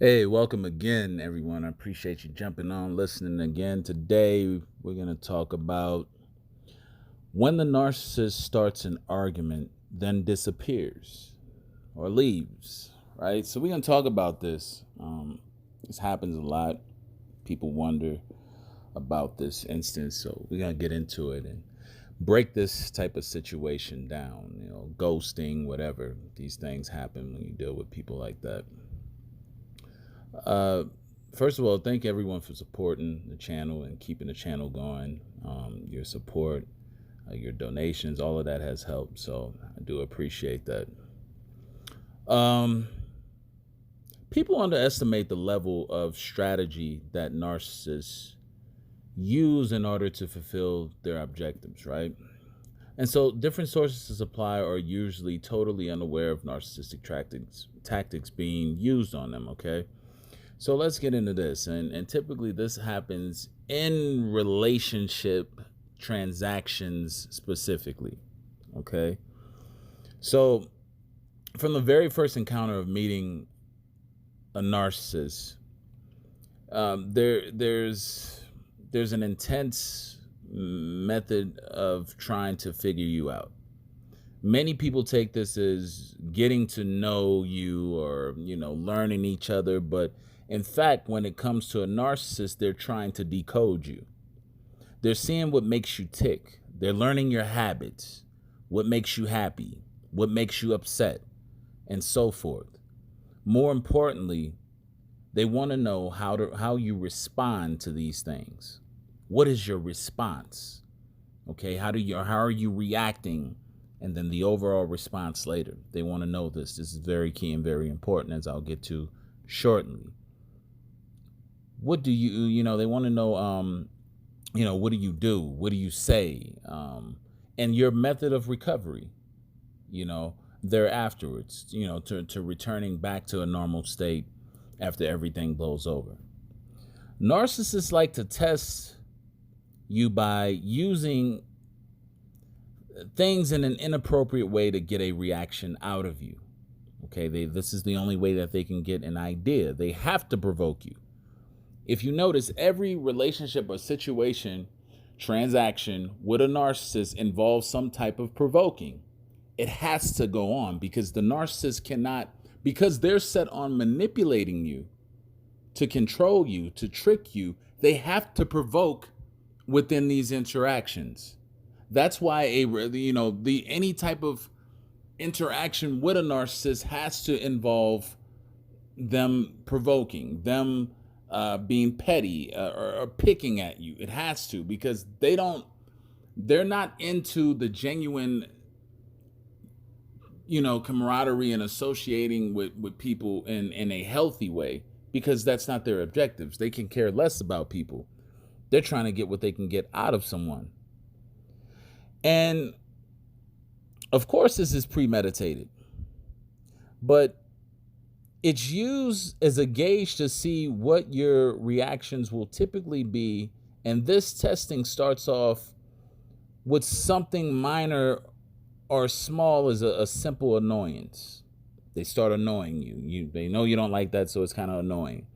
Hey, welcome again, everyone. I appreciate you jumping on, listening again. Today, we're going to talk about when the narcissist starts an argument, then disappears or leaves, right? So, we're going to talk about this. This happens a lot. People wonder about this instance. So, we're going to get into it and break this type of situation down. Ghosting, whatever. These things happen when you deal with people like that. Uh, First of all, thank everyone for supporting the channel and keeping the channel going. Your support, your donations, all of that has helped. So I do appreciate that. Um, People underestimate the level of strategy that narcissists use in order to fulfill their objectives, right? And so different sources of supply are usually totally unaware of narcissistic tactics being used on them, okay? So let's get into this. And typically this happens in relationship transactions specifically. Okay. So from the very first encounter of meeting a narcissist, there's an intense method of trying to figure you out. Many people take this as getting to know you or, learning each other. But in fact, when it comes to a narcissist, they're trying to decode you. They're seeing what makes you tick. They're learning your habits, what makes you happy, what makes you upset, and so forth. More importantly, they want to know how you respond to these things. What is your response? Okay, how are you reacting? And then the overall response later. They want to know this. This is very key and very important, as I'll get to shortly. What do they want to know, what do you do? What do you say? And your method of recovery, there afterwards, to returning back to a normal state after everything blows over. Narcissists like to test you by using things in an inappropriate way to get a reaction out of you. Okay, this is the only way that they can get an idea. They have to provoke you. If you notice, every relationship or situation, transaction with a narcissist involves some type of provoking. It has to go on because the narcissist cannot, because they're set on manipulating you, to control you, to trick you, they have to provoke within these interactions. That's why any type of interaction with a narcissist has to involve them provoking, them being petty or picking at you. It has to, because they're not into the genuine, camaraderie and associating with people in a healthy way, because that's not their objectives. They can care less about people. They're trying to get what they can get out of someone. And of course, this is premeditated, but it's used as a gauge to see what your reactions will typically be. And this testing starts off with something minor or small as a simple annoyance. They start annoying you. They know you don't like that, so it's kind of annoying.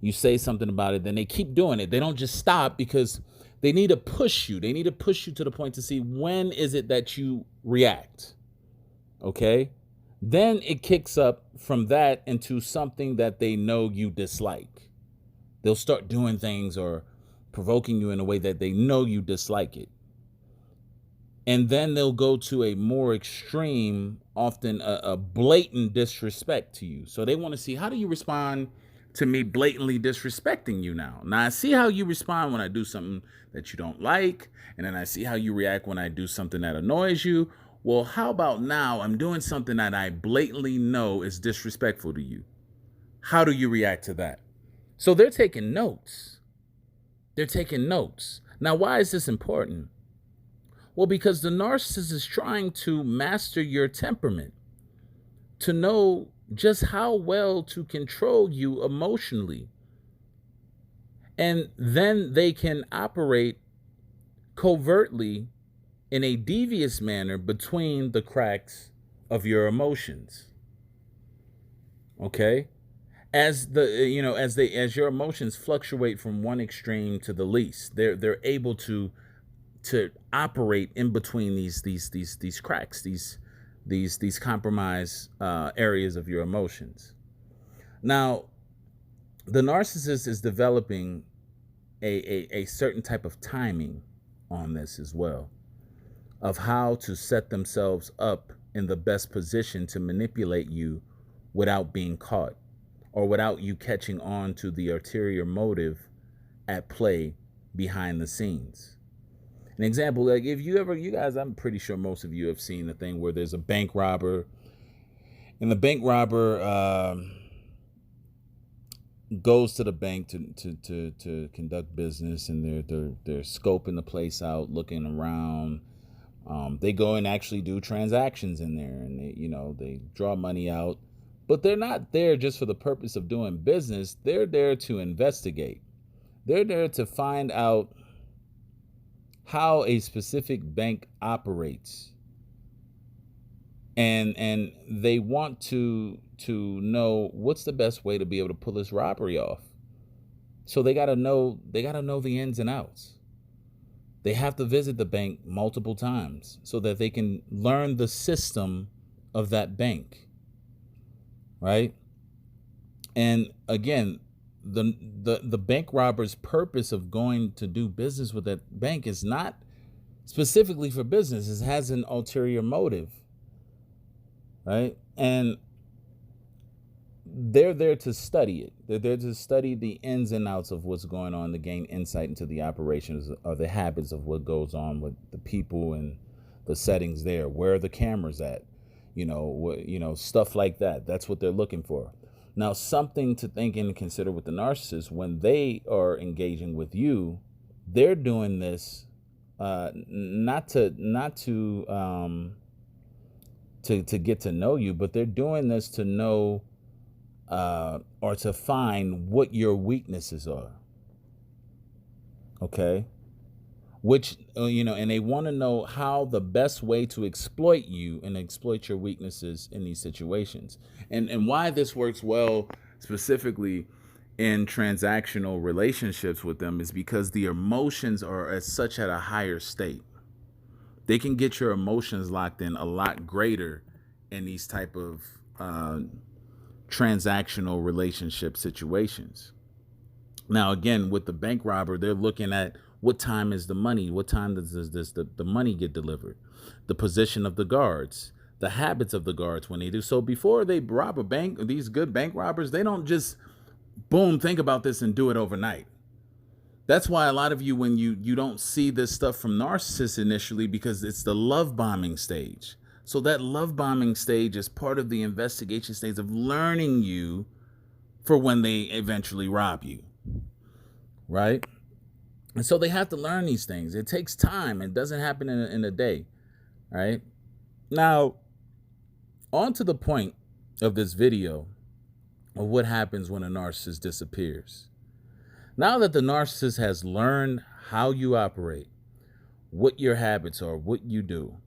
You say something about it, then they keep doing it. They don't just stop because they need to push you. They need to push you to the point to see when is it that you react. Okay? Then it kicks up from that into something that they know you dislike. They'll start doing things or provoking you in a way that they know you dislike it. And then they'll go to a more extreme, often a blatant disrespect to you. So they want to see, how do you respond to me blatantly disrespecting you now? Now I see how you respond when I do something that you don't like, and then I see how you react when I do something that annoys you. Well, how about now I'm doing something that I blatantly know is disrespectful to you? How do you react to that? So they're taking notes. They're taking notes. Now, why is this important? Well, because the narcissist is trying to master your temperament, to know just how well to control you emotionally. And then they can operate covertly in a devious manner between the cracks of your emotions. Okay? as your emotions fluctuate from one extreme to the least, they're able to operate in between these cracks, these compromise areas of your emotions. Now, the narcissist is developing a certain type of timing on this as well, of how to set themselves up in the best position to manipulate you without being caught, or without you catching on to the ulterior motive at play behind the scenes. An example, like if you guys, I'm pretty sure most of you have seen the thing where there's a bank robber, and the bank robber goes to the bank to conduct business, and they're scoping the place out, looking around. They go and actually do transactions in there, and they draw money out, but they're not there just for the purpose of doing business. They're there to investigate. They're there to find out how a specific bank operates, and they want to know what's the best way to be able to pull this robbery off. So they got to know the ins and outs. They have to visit the bank multiple times so that they can learn the system of that bank, right? And again, the bank robber's purpose of going to do business with that bank is not specifically for business. It has an ulterior motive, right? And they're there to study it. They're there to study the ins and outs of what's going on, to gain insight into the operations or the habits of what goes on with the people and the settings there. Where are the cameras at? Stuff like that. That's what they're looking for. Now, something to think and consider with the narcissist: when they are engaging with you, they're doing this not to get to know you, but they're doing this to know or to find what your weaknesses are. Okay. Which, and they want to know how the best way to exploit you and exploit your weaknesses in these situations. And why this works well specifically in transactional relationships with them is because the emotions are as such at a higher state. They can get your emotions locked in a lot greater in these type of transactional relationship situations. Now, again, with the bank robber, they're looking at what time is the money, what time does the money get delivered, the position of the guards, the habits of the guards when they do. So before they rob a bank, these good bank robbers, they don't just boom, think about this and do it overnight. That's why a lot of you, when you don't see this stuff from narcissists initially, because it's the love bombing stage. So that love bombing stage is part of the investigation stage of learning you for when they eventually rob you, right? And so they have to learn these things. It takes time. It doesn't happen in a day, right? Now, on to the point of this video of what happens when a narcissist disappears. Now that the narcissist has learned how you operate, what your habits are, what you do,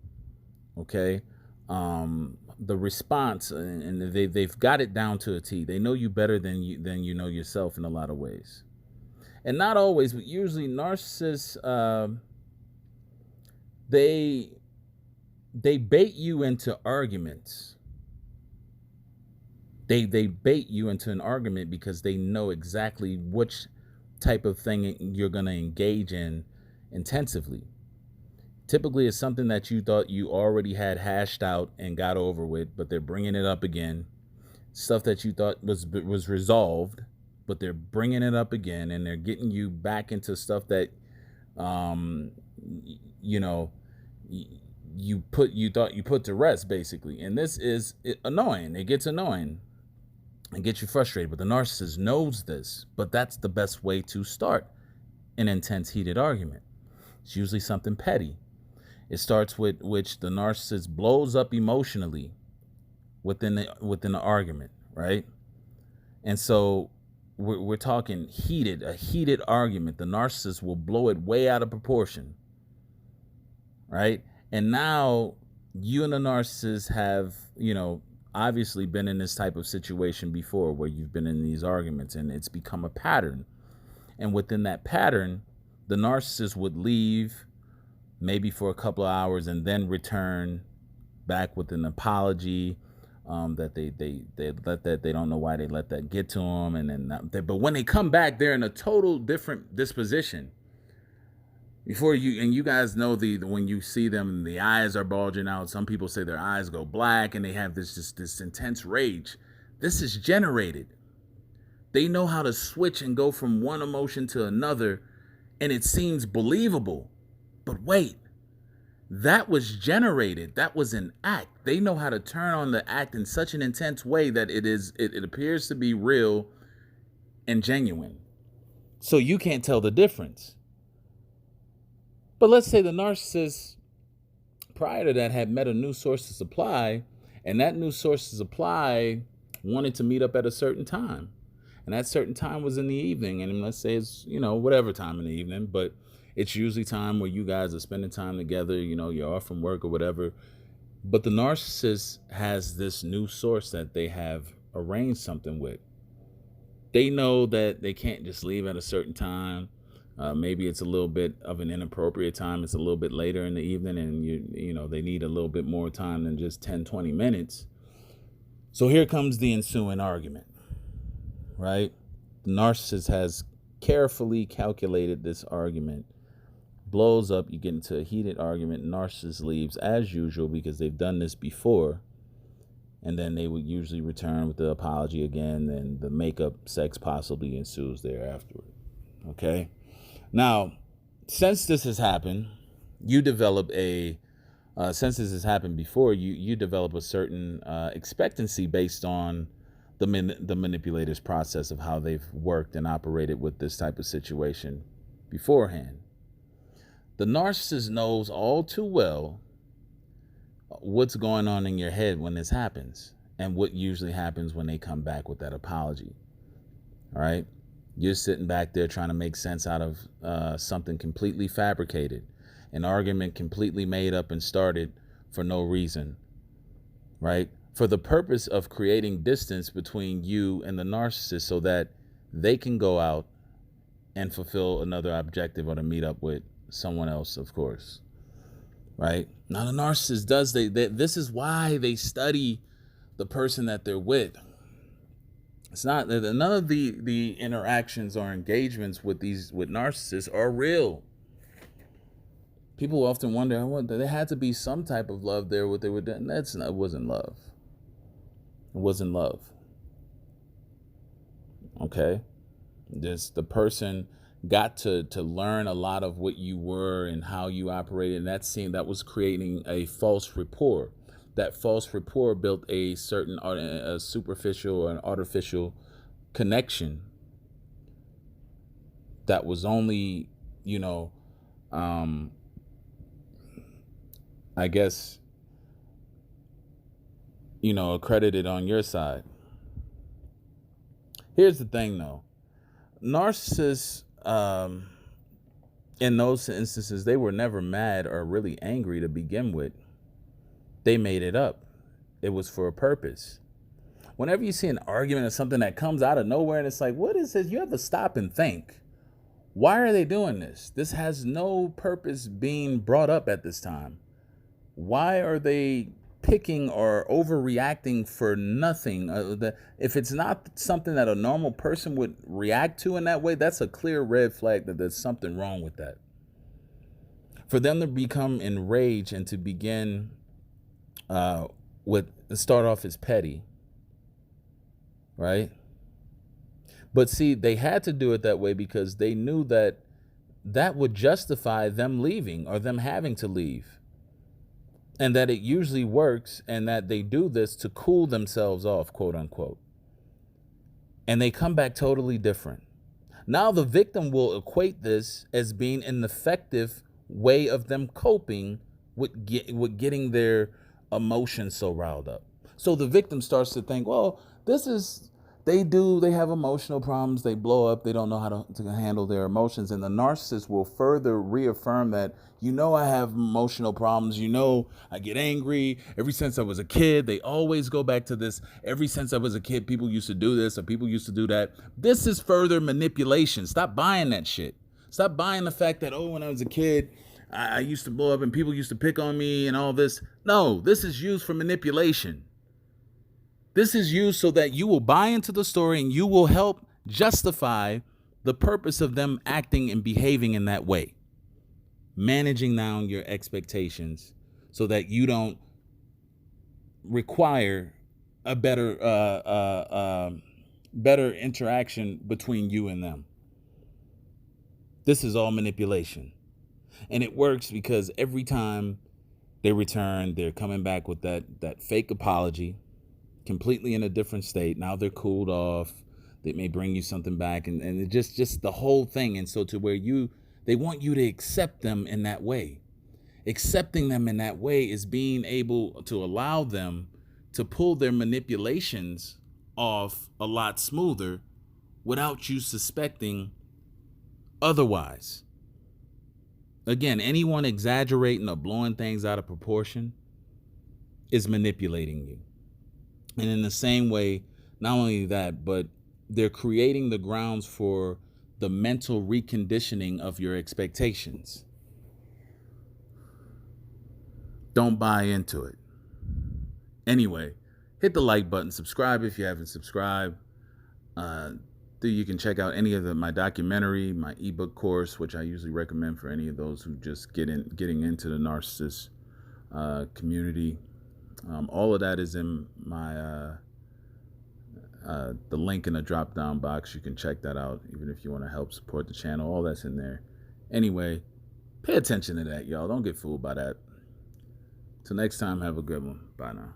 okay, the response, and they've got it down to a T. They know you better than you know yourself in a lot of ways. And not always, but usually narcissists, they bait you into arguments. They bait you into an argument because they know exactly which type of thing you're going to engage in intensively. Typically, it's something that you thought you already had hashed out and got over with, but they're bringing it up again. Stuff that you thought was resolved, but they're bringing it up again, and they're getting you back into stuff that, you thought you put to rest, basically. And this is annoying. It gets annoying and gets you frustrated. But the narcissist knows this, but that's the best way to start an intense, heated argument. It's usually something petty. It starts with which the narcissist blows up emotionally within the argument, right? And so we're talking a heated argument. The narcissist will blow it way out of proportion, right? And now you and the narcissist have, obviously been in this type of situation before where you've been in these arguments and it's become a pattern. And within that pattern, the narcissist would leave maybe for a couple of hours and then return back with an apology, that they let that, they don't know why they let that get to them. And then but when they come back, they're in a total different disposition. Before you, and you guys know when you see them, the eyes are bulging out. Some people say their eyes go black and they have this intense rage. This is generated. They know how to switch and go from one emotion to another, and it seems believable. But wait, that was generated. That was an act. They know how to turn on the act in such an intense way that it appears to be real and genuine. So you can't tell the difference. But let's say the narcissist prior to that had met a new source of supply, and that new source of supply wanted to meet up at a certain time. And that certain time was in the evening. And let's say it's, whatever time in the evening, but it's usually time where you guys are spending time together, you're off from work or whatever. But the narcissist has this new source that they have arranged something with. They know that they can't just leave at a certain time. Maybe it's a little bit of an inappropriate time. It's a little bit later in the evening and they need a little bit more time than just 10, 20 minutes. So here comes the ensuing argument, right? The narcissist has carefully calculated this argument, blows up, you get into a heated argument, narcissist leaves as usual because they've done this before, and then they would usually return with the apology again, and the makeup sex possibly ensues thereafter. Okay? Now, since this has happened, you develop since this has happened before, you develop a certain expectancy based on the manipulator's process of how they've worked and operated with this type of situation beforehand. The narcissist knows all too well what's going on in your head when this happens and what usually happens when they come back with that apology. All right? You're sitting back there trying to make sense out of something completely fabricated, an argument completely made up and started for no reason, right? For the purpose of creating distance between you and the narcissist so that they can go out and fulfill another objective or to meet up with someone else, of course, right? Now, the narcissist does, this is why they study the person that they're with. It's not that none of the interactions or engagements with narcissists are real. People often wonder, there had to be some type of love there. What they were doing, it wasn't love. It wasn't love. Okay, the person got to learn a lot of what you were and how you operated, and that was creating a false rapport. That false rapport built a certain superficial or an artificial connection that was only, I guess, accredited on your side. Here's the thing, though. Narcissists, in those instances, they were never mad or really angry to begin with. They made it up. It was for a purpose. Whenever you see an argument or something that comes out of nowhere and it's like, what is this? You have to stop and think. Why are they doing this? This has no purpose being brought up at this time. Why are they picking or overreacting for nothing? If it's not something that a normal person would react to in that way, that's a clear red flag that there's something wrong with that. For them to become enraged and to begin start off as petty, right? But see, they had to do it that way because they knew that would justify them leaving or them having to leave. And that it usually works, and that they do this to cool themselves off, quote unquote. And they come back totally different. Now the victim will equate this as being an effective way of them coping with getting their emotions so riled up. So the victim starts to think, well, this is They have emotional problems. They blow up. They don't know how to handle their emotions. And the narcissist will further reaffirm that, I have emotional problems. I get angry. Ever since I was a kid, they always go back to this. Ever since I was a kid, people used to do this or people used to do that. This is further manipulation. Stop buying that shit. Stop buying the fact that, when I was a kid, I used to blow up and people used to pick on me and all this. No, this is used for manipulation. This is used so that you will buy into the story and you will help justify the purpose of them acting and behaving in that way. Managing down your expectations so that you don't require a better interaction between you and them. This is all manipulation. And it works because every time they return, they're coming back with that fake apology, completely in a different state. Now they're cooled off. They may bring you something back and it just the whole thing. And so to where they want you to accept them in that way. Accepting them in that way is being able to allow them to pull their manipulations off a lot smoother without you suspecting otherwise. Again, anyone exaggerating or blowing things out of proportion is manipulating you. And in the same way, not only that, but they're creating the grounds for the mental reconditioning of your expectations. Don't buy into it. Anyway, hit the like button, subscribe if you haven't subscribed. You can check out any of my documentary, my ebook course, which I usually recommend for any of those who just getting into the narcissist community. All of that is in my the link in the drop down box. You can check that out, even if you want to help support the channel. All that's in there. Anyway, pay attention to that, y'all. Don't get fooled by that. Till next time, have a good one. Bye now.